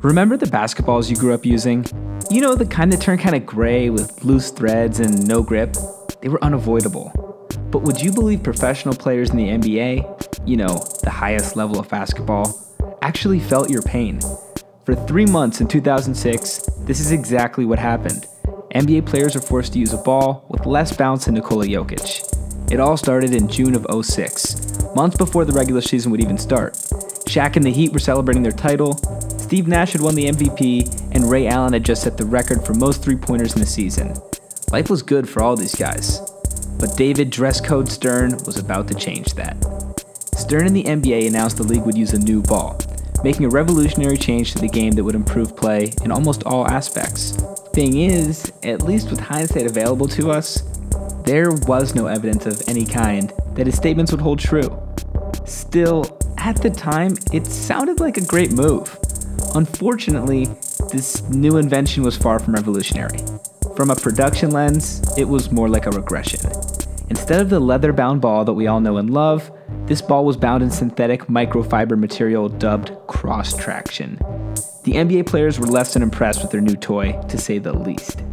Remember the basketballs you grew up using? You know, the kind that turn kind of gray with loose threads and no grip? They were unavoidable. But would you believe professional players in the NBA, you know, the highest level of basketball, actually felt your pain? For 3 months in 2006, this is exactly what happened. NBA players were forced to use a ball with less bounce than Nikola Jokic. It all started in June of '06, months before the regular season would even start. Shaq and the Heat were celebrating their title, Steve Nash had won the MVP, and Ray Allen had just set the record for most three-pointers in the season. Life was good for all these guys. But David Dress Code Stern was about to change that. Stern and the NBA announced the league would use a new ball, making a revolutionary change to the game that would improve play in almost all aspects. Thing is, at least with hindsight available to us, there was no evidence of any kind that his statements would hold true. Still, at the time, it sounded like a great move. Unfortunately, this new invention was far from revolutionary. From a production lens, it was more like a regression. Instead of the leather-bound ball that we all know and love, this ball was bound in synthetic microfiber material dubbed cross-traction. The NBA players were less than impressed with their new toy, to say the least.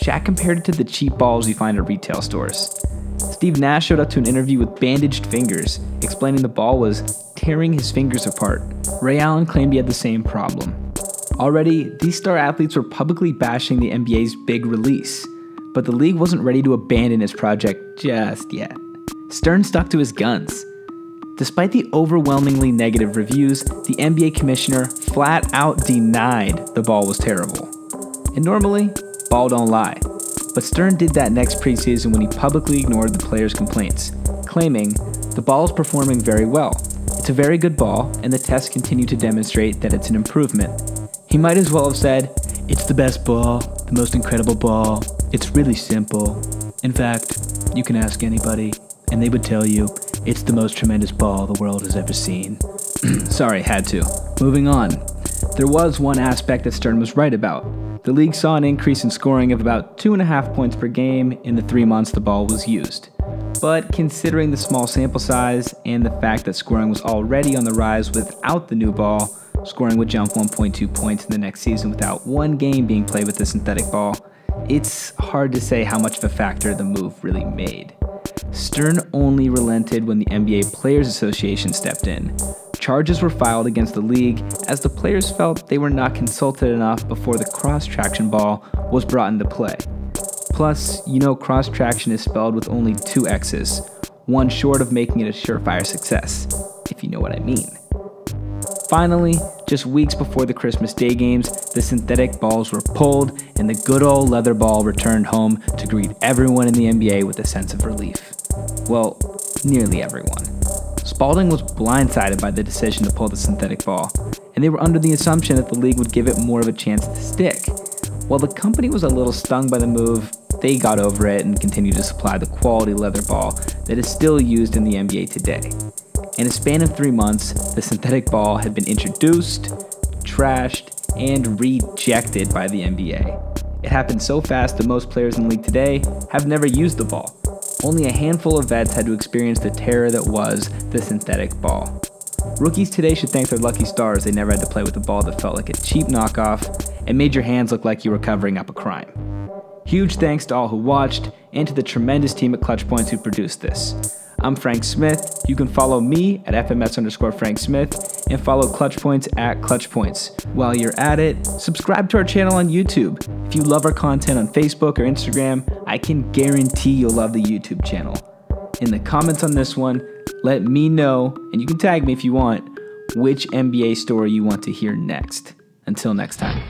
Shaq compared it to the cheap balls you find at retail stores. Steve Nash showed up to an interview with bandaged fingers, explaining the ball was tearing his fingers apart. Ray Allen claimed he had the same problem. Already, these star athletes were publicly bashing the NBA's big release, but the league wasn't ready to abandon its project just yet. Stern stuck to his guns. Despite the overwhelmingly negative reviews, the NBA commissioner flat out denied the ball was terrible. And normally, ball don't lie. But Stern did that next preseason when he publicly ignored the players' complaints, claiming, "The ball is performing very well. It's a very good ball, and the tests continue to demonstrate that it's an improvement." He might as well have said, "It's the best ball, the most incredible ball. It's really simple. In fact, you can ask anybody, and they would tell you it's the most tremendous ball the world has ever seen." Sorry, had to. Moving on. There was one aspect that Stern was right about. The league saw an increase in scoring of about 2.5 points per game in the 3 months the ball was used. But considering the small sample size and the fact that scoring was already on the rise without the new ball, scoring would jump 1.2 points in the next season without one game being played with the synthetic ball, it's hard to say how much of a factor the move really made. Stern only relented when the NBA Players Association stepped in. Charges were filed against the league as the players felt they were not consulted enough before the cross-traction ball was brought into play. Plus, you know cross-traction is spelled with only 2 X's, one short of making it a surefire success, if you know what I mean. Finally, just weeks before the Christmas Day games, the synthetic balls were pulled and the good old leather ball returned home to greet everyone in the NBA with a sense of relief. Well, nearly everyone. Spalding was blindsided by the decision to pull the synthetic ball, and they were under the assumption that the league would give it more of a chance to stick. While the company was a little stung by the move, they got over it and continued to supply the quality leather ball that is still used in the NBA today. In a span of 3 months, the synthetic ball had been introduced, trashed, and rejected by the NBA. It happened so fast that most players in the league today have never used the ball. Only a handful of vets had to experience the terror that was the synthetic ball. Rookies today should thank their lucky stars they never had to play with a ball that felt like a cheap knockoff and made your hands look like you were covering up a crime. Huge thanks to all who watched and to the tremendous team at ClutchPoints who produced this. I'm Frank Smith. You can follow me at FMS_Frank Smith and follow ClutchPoints at ClutchPoints. While you're at it, subscribe to our channel on YouTube. If you love our content on Facebook or Instagram, I can guarantee you'll love the YouTube channel. In the comments on this one, let me know, and you can tag me if you want, which NBA story you want to hear next. Until next time.